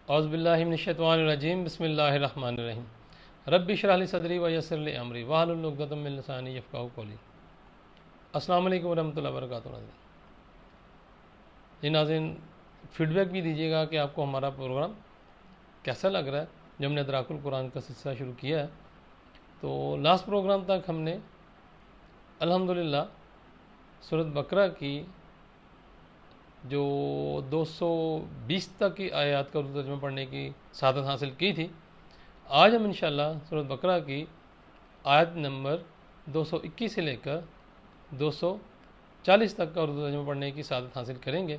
اعوذ باللہ من الشیطان الرجیم بسم اللہ الرحمن الرحیم رب اشرح لی صدری ویسر لی امری واحلل عقدۃ من لسانی یفقہوا قولی۔ السلام علیکم ورحمۃ اللہ وبرکاتہ۔ جی ناظرین، فیڈ بیک بھی دیجیے گا کہ آپ کو ہمارا پروگرام کیسا لگ رہا ہے جو ہم نے ادراک القرآن کا سلسلہ شروع کیا ہے۔ تو لاسٹ پروگرام تک ہم نے الحمدللہ سورۃ بقرہ کی جو 220 تک کی آیات کا اردو ترجمہ پڑھنے کی سعادت حاصل کی تھی۔ آج ہم انشاءاللہ سورۃ بقرہ کی آیت نمبر 221 سے لے کر 240 تک کا اردو ترجمہ پڑھنے کی سعادت حاصل کریں گے۔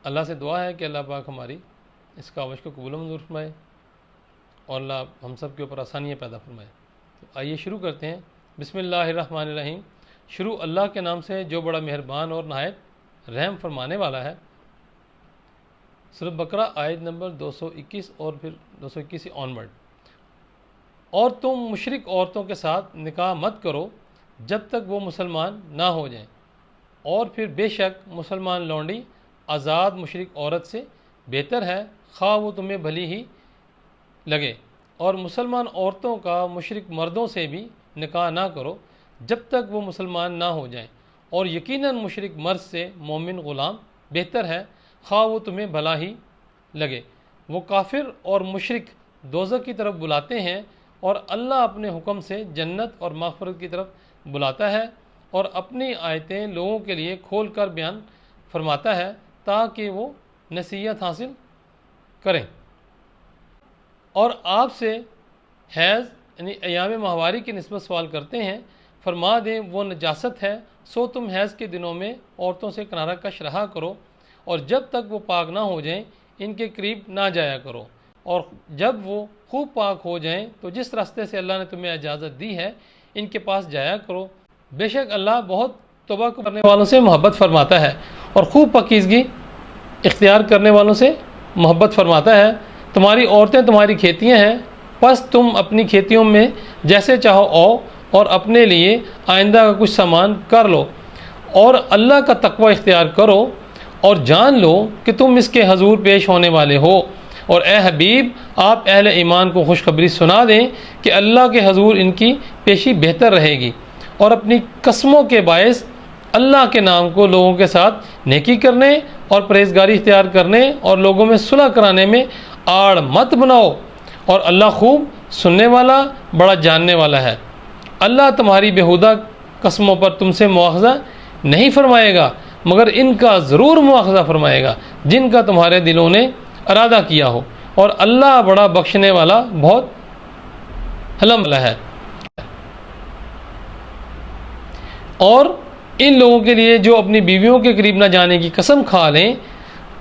اللہ سے دعا ہے کہ اللہ پاک ہماری اس کاوش کو قبول و منظور فرمائے اور اللہ ہم سب کے اوپر آسانیاں پیدا فرمائے۔ تو آئیے شروع کرتے ہیں۔ بسم اللہ الرحمن الرحیم۔ شروع اللہ کے نام سے جو بڑا مہربان اور نہایت رحم فرمانے والا ہے۔ سورۃ بقرہ آیت نمبر 221 اور پھر 221 سے آنورڈ۔ اور تم مشرک عورتوں کے ساتھ نکاح مت کرو جب تک وہ مسلمان نہ ہو جائیں، اور پھر بے شک مسلمان لونڈی آزاد مشرک عورت سے بہتر ہے، خواہ وہ تمہیں بھلی ہی لگے۔ اور مسلمان عورتوں کا مشرک مردوں سے بھی نکاح نہ کرو جب تک وہ مسلمان نہ ہو جائیں، اور یقیناً مشرک مرد سے مومن غلام بہتر ہے، خواہ وہ تمہیں بھلا ہی لگے۔ وہ کافر اور مشرک دوزخ کی طرف بلاتے ہیں، اور اللہ اپنے حکم سے جنت اور مغفرت کی طرف بلاتا ہے، اور اپنی آیتیں لوگوں کے لیے کھول کر بیان فرماتا ہے تاکہ وہ نصیحت حاصل کریں۔ اور آپ سے حیض یعنی ایام ماہواری کی نسبت سوال کرتے ہیں، فرما دیں وہ نجاست ہے، سو تم حیض کے دنوں میں عورتوں سے کنارہ کش رہا کرو، اور جب تک وہ پاک نہ ہو جائیں ان کے قریب نہ جایا کرو، اور جب وہ خوب پاک ہو جائیں تو جس راستے سے اللہ نے تمہیں اجازت دی ہے ان کے پاس جایا کرو۔ بے شک اللہ بہت توبہ کرنے والوں سے محبت فرماتا ہے اور خوب پاکیزگی اختیار کرنے والوں سے محبت فرماتا ہے۔ تمہاری عورتیں تمہاری کھیتیاں ہیں، پس تم اپنی کھیتیوں میں جیسے چاہو آؤ اور اپنے لیے آئندہ کا کچھ سامان کر لو، اور اللہ کا تقوی اختیار کرو، اور جان لو کہ تم اس کے حضور پیش ہونے والے ہو۔ اور اے حبیب، آپ اہل ایمان کو خوشخبری سنا دیں کہ اللہ کے حضور ان کی پیشی بہتر رہے گی، اور اپنی قسموں کے باعث اللہ کے نام کو لوگوں کے ساتھ نیکی کرنے اور پرہیزگاری اختیار کرنے اور لوگوں میں صلح کرانے میں آڑ مت بناؤ، اور اللہ خوب سننے والا بڑا جاننے والا ہے۔ اللہ تمہاری بیہودہ قسموں پر تم سے مواخذہ نہیں فرمائے گا، مگر ان کا ضرور مواخذہ فرمائے گا جن کا تمہارے دلوں نے ارادہ کیا ہو، اور اللہ بڑا بخشنے والا بہت حلم والا ہے۔ اور ان لوگوں کے لیے جو اپنی بیویوں کے قریب نہ جانے کی قسم کھا لیں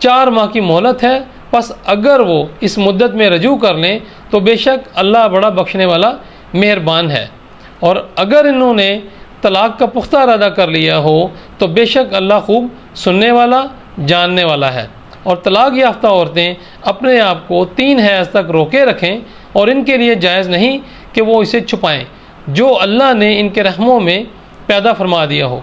4 ماہ کی مہلت ہے، پس اگر وہ اس مدت میں رجوع کر لیں تو بے شک اللہ بڑا بخشنے والا مہربان ہے۔ اور اگر انہوں نے طلاق کا پختہ ارادہ کر لیا ہو تو بے شک اللہ خوب سننے والا جاننے والا ہے۔ اور طلاق یافتہ عورتیں اپنے آپ کو 3 حیض تک روکے رکھیں، اور ان کے لیے جائز نہیں کہ وہ اسے چھپائیں جو اللہ نے ان کے رحموں میں پیدا فرما دیا ہو،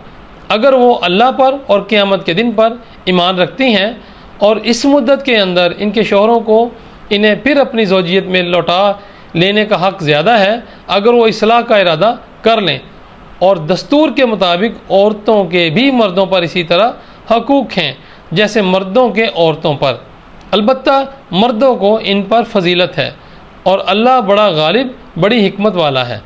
اگر وہ اللہ پر اور قیامت کے دن پر ایمان رکھتی ہیں، اور اس مدت کے اندر ان کے شوہروں کو انہیں پھر اپنی زوجیت میں لوٹا لینے کا حق زیادہ ہے اگر وہ اصلاح کا ارادہ کر لیں۔ اور دستور کے مطابق عورتوں کے بھی مردوں پر اسی طرح حقوق ہیں جیسے مردوں کے عورتوں پر، البتہ مردوں کو ان پر فضیلت ہے، اور اللہ بڑا غالب بڑی حکمت والا ہے۔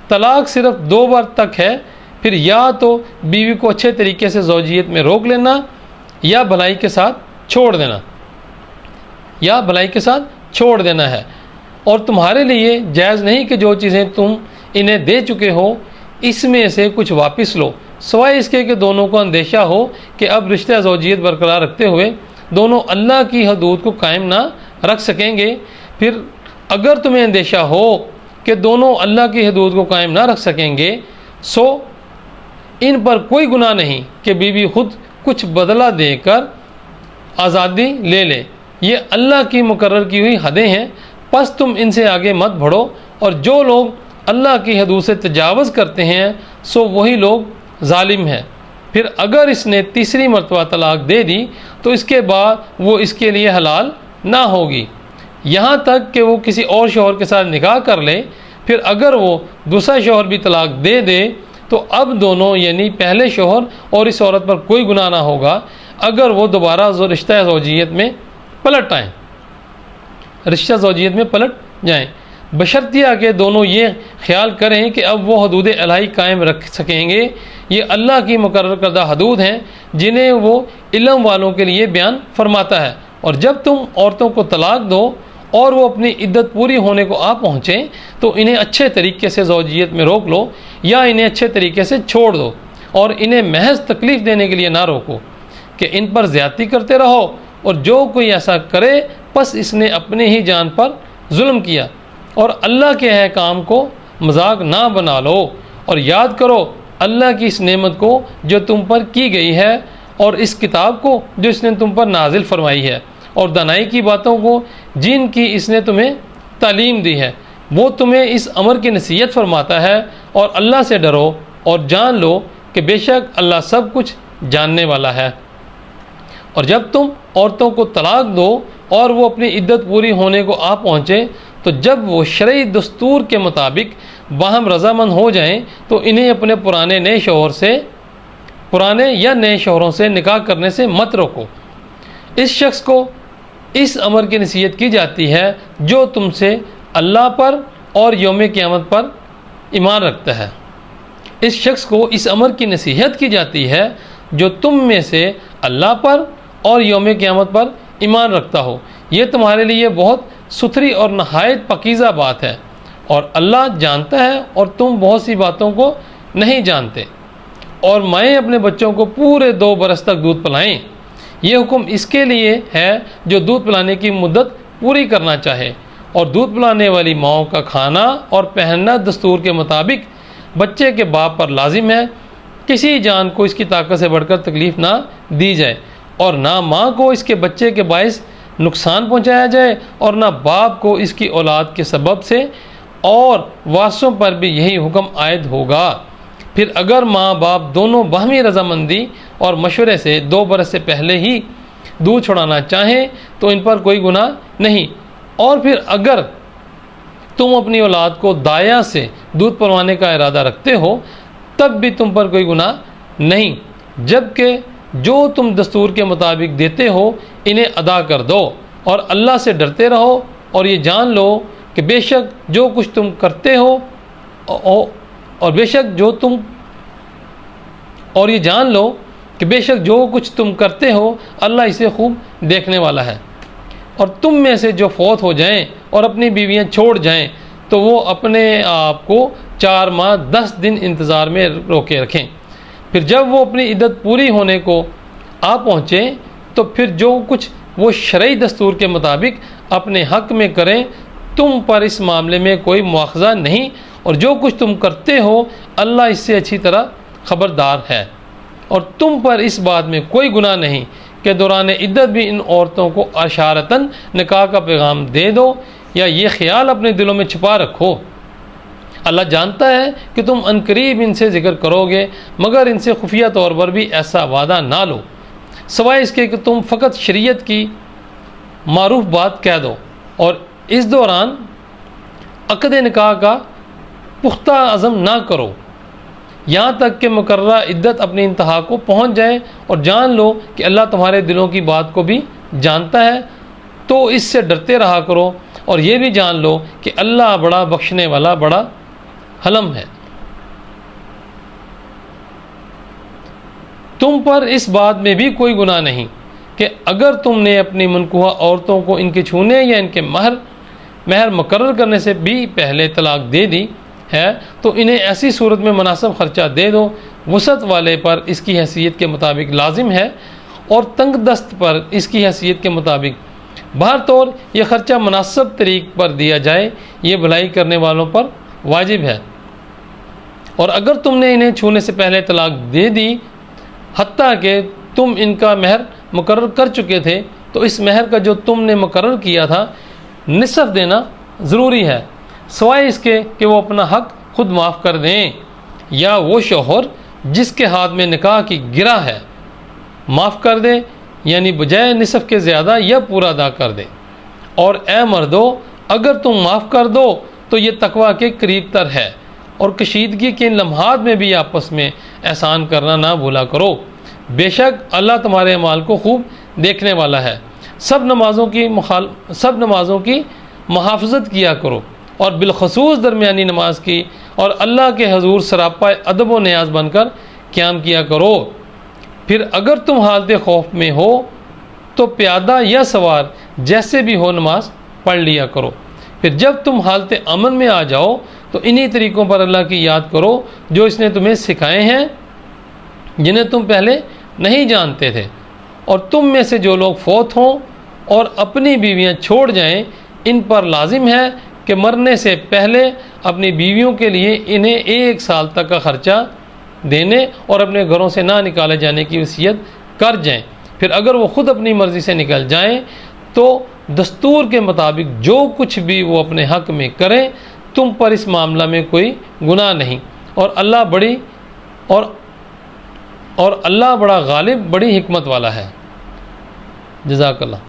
طلاق صرف 2 بار تک ہے، پھر یا تو بیوی کو اچھے طریقے سے زوجیت میں روک لینا یا بھلائی کے ساتھ چھوڑ دینا ہے۔ اور تمہارے لیے جائز نہیں کہ جو چیزیں تم انہیں دے چکے ہو اس میں سے کچھ واپس لو، سوائے اس کے کہ دونوں کو اندیشہ ہو کہ اب رشتہ زوجیت برقرار رکھتے ہوئے دونوں اللہ کی حدود کو قائم نہ رکھ سکیں گے۔ پھر اگر تمہیں اندیشہ ہو کہ دونوں اللہ کی حدود کو قائم نہ رکھ سکیں گے، سو ان پر کوئی گناہ نہیں کہ بیوی خود کچھ بدلہ دے کر آزادی لے لے، یہ اللہ کی مقرر کی ہوئی حدیں ہیں، پس تم ان سے آگے مت بڑھو۔ اور جو لوگ اللہ کی حدود سے تجاوز کرتے ہیں سو وہی لوگ ظالم ہیں۔ پھر اگر اس نے تیسری مرتبہ طلاق دے دی تو اس کے بعد وہ اس کے لیے حلال نہ ہوگی یہاں تک کہ وہ کسی اور شوہر کے ساتھ نکاح کر لے. پھر اگر وہ دوسرا شوہر بھی طلاق دے دے تو اب دونوں یعنی پہلے شوہر اور اس عورت پر کوئی گناہ نہ ہوگا اگر وہ دوبارہ رشتہ زوجیت میں پلٹ آئیں، رشتہ زوجیت میں پلٹ جائیں، بشرطیہ کہ دونوں یہ خیال کریں کہ اب وہ حدود الہی قائم رکھ سکیں گے. یہ اللہ کی مقرر کردہ حدود ہیں جنہیں وہ علم والوں کے لیے بیان فرماتا ہے. اور جب تم عورتوں کو طلاق دو اور وہ اپنی عدت پوری ہونے کو آ پہنچیں تو انہیں اچھے طریقے سے زوجیت میں روک لو یا انہیں اچھے طریقے سے چھوڑ دو، اور انہیں محض تکلیف دینے کے لیے نہ روکو کہ ان پر زیادتی کرتے رہو. اور جو کوئی ایسا کرے پس اس نے اپنی ہی جان پر ظلم کیا. اور اللہ کے احکام کو مذاق نہ بنا لو، اور یاد کرو اللہ کی اس نعمت کو جو تم پر کی گئی ہے اور اس کتاب کو جو اس نے تم پر نازل فرمائی ہے، اور دانائی کی باتوں کو جن کی اس نے تمہیں تعلیم دی ہے. وہ تمہیں اس امر کی نصیحت فرماتا ہے. اور اللہ سے ڈرو اور جان لو کہ بے شک اللہ سب کچھ جاننے والا ہے. اور جب تم عورتوں کو طلاق دو اور وہ اپنی عدت پوری ہونے کو آ پہنچے تو جب وہ شرعی دستور کے مطابق باہم رضامند ہو جائیں تو انہیں اپنے پرانے یا نئے شوہروں سے نکاح کرنے سے مت روکو. اس شخص کو اس امر کی نصیحت کی جاتی ہے جو تم سے اللہ پر اور یوم قیامت پر ایمان رکھتا ہے. اس شخص کو اس امر کی نصیحت کی جاتی ہے جو تم میں سے اللہ پر اور یوم قیامت پر ایمان رکھتا ہو. یہ تمہارے لیے بہت ستھری اور نہایت پاکیزہ بات ہے، اور اللہ جانتا ہے اور تم بہت سی باتوں کو نہیں جانتے. اور مائیں اپنے بچوں کو پورے 2 برس تک دودھ پلائیں. یہ حکم اس کے لیے ہے جو دودھ پلانے کی مدت پوری کرنا چاہے. اور دودھ پلانے والی ماؤں کا کھانا اور پہننا دستور کے مطابق بچے کے باپ پر لازم ہے. کسی جان کو اس کی طاقت سے بڑھ کر تکلیف نہ دی جائے، اور نہ ماں کو اس کے بچے کے باعث نقصان پہنچایا جائے، اور نہ باپ کو اس کی اولاد کے سبب سے، اور وارثوں پر بھی یہی حکم عائد ہوگا. پھر اگر ماں باپ دونوں باہمی رضامندی اور مشورے سے 2 برس سے پہلے ہی دودھ چھڑانا چاہیں تو ان پر کوئی گناہ نہیں. اور پھر اگر تم اپنی اولاد کو دایا سے دودھ پلوانے کا ارادہ رکھتے ہو تب بھی تم پر کوئی گناہ نہیں، جبکہ جو تم دستور کے مطابق دیتے ہو انہیں ادا کر دو. اور اللہ سے ڈرتے رہو، اور یہ جان لو کہ بے شک جو کچھ تم کرتے ہو اور یہ جان لو کہ بے شک جو کچھ تم کرتے ہو اللہ اسے خوب دیکھنے والا ہے. اور تم میں سے جو فوت ہو جائیں اور اپنی بیویاں چھوڑ جائیں تو وہ اپنے آپ کو 4 ماہ 10 دن انتظار میں روکے رکھیں. پھر جب وہ اپنی عدت پوری ہونے کو آ پہنچیں تو پھر جو کچھ وہ شرعی دستور کے مطابق اپنے حق میں کریں. تم پر اس معاملے میں کوئی مواخذہ نہیں، اور جو کچھ تم کرتے ہو اللہ اس سے اچھی طرح خبردار ہے. اور تم پر اس بات میں کوئی گناہ نہیں کہ دوران عدت بھی ان عورتوں کو اشارتاً نکاح کا پیغام دے دو یا یہ خیال اپنے دلوں میں چھپا رکھو. اللہ جانتا ہے کہ تم عنقریب ان سے ذکر کرو گے، مگر ان سے خفیہ طور پر بھی ایسا وعدہ نہ لو سوائے اس کے کہ تم فقط شریعت کی معروف بات کہہ دو. اور اس دوران عقد نکاح کا پختہ عزم نہ کرو یہاں تک کہ مقررہ عدت اپنی انتہا کو پہنچ جائے. اور جان لو کہ اللہ تمہارے دلوں کی بات کو بھی جانتا ہے، تو اس سے ڈرتے رہا کرو. اور یہ بھی جان لو کہ اللہ بڑا بخشنے والا، بڑا حلم ہے. تم پر اس بات میں بھی کوئی گناہ نہیں کہ اگر تم نے اپنی منکوحہ عورتوں کو ان کے چھونے یا ان کے مہر مقرر کرنے سے بھی پہلے طلاق دے دی ہے تو انہیں ایسی صورت میں مناسب خرچہ دے دو. وسعت والے پر اس کی حیثیت کے مطابق لازم ہے اور تنگ دست پر اس کی حیثیت کے مطابق. بہر طور یہ خرچہ مناسب طریق پر دیا جائے، یہ بھلائی کرنے والوں پر واجب ہے. اور اگر تم نے انہیں چھونے سے پہلے طلاق دے دی حتیٰ کہ تم ان کا مہر مقرر کر چکے تھے تو اس مہر کا جو تم نے مقرر کیا تھا نصف دینا ضروری ہے، سوائے اس کے کہ وہ اپنا حق خود معاف کر دیں، یا وہ شوہر جس کے ہاتھ میں نکاح کی گرہ ہے معاف کر دے، یعنی بجائے نصف کے زیادہ یا پورا ادا کر دے. اور اے مردو اگر تم معاف کر دو تو یہ تقوی کے قریب تر ہے، اور کشیدگی کے ان لمحات میں بھی آپس میں احسان کرنا نہ بھولا کرو، بے شک اللہ تمہارے اعمال کو خوب دیکھنے والا ہے۔ سب نمازوں کی محافظت کیا کرو، اور بالخصوص درمیانی نماز کی، اور اللہ کے حضور سراپا ادب و نیاز بن کر قیام کیا کرو۔ پھر اگر تم حالت خوف میں ہو تو پیادہ یا سوار جیسے بھی ہو نماز پڑھ لیا کرو۔ پھر جب تم حالت امن میں آ جاؤ تو انہی طریقوں پر اللہ کی یاد کرو جو اس نے تمہیں سکھائے ہیں، جنہیں تم پہلے نہیں جانتے تھے، اور تم میں سے جو لوگ فوت ہوں اور اپنی بیویاں چھوڑ جائیں، ان پر لازم ہے کہ مرنے سے پہلے اپنی بیویوں کے لیے انہیں 1 سال تک کا خرچہ دینے اور اپنے گھروں سے نہ نکالے جانے کی وصیت کر جائیں۔ پھر اگر وہ خود اپنی مرضی سے نکل جائیں تو دستور کے مطابق جو کچھ بھی وہ اپنے حق میں کریں، تم پر اس معاملہ میں کوئی گناہ نہیں، اور اللہ بڑا غالب، بڑی حکمت والا ہے۔ جزاک اللہ۔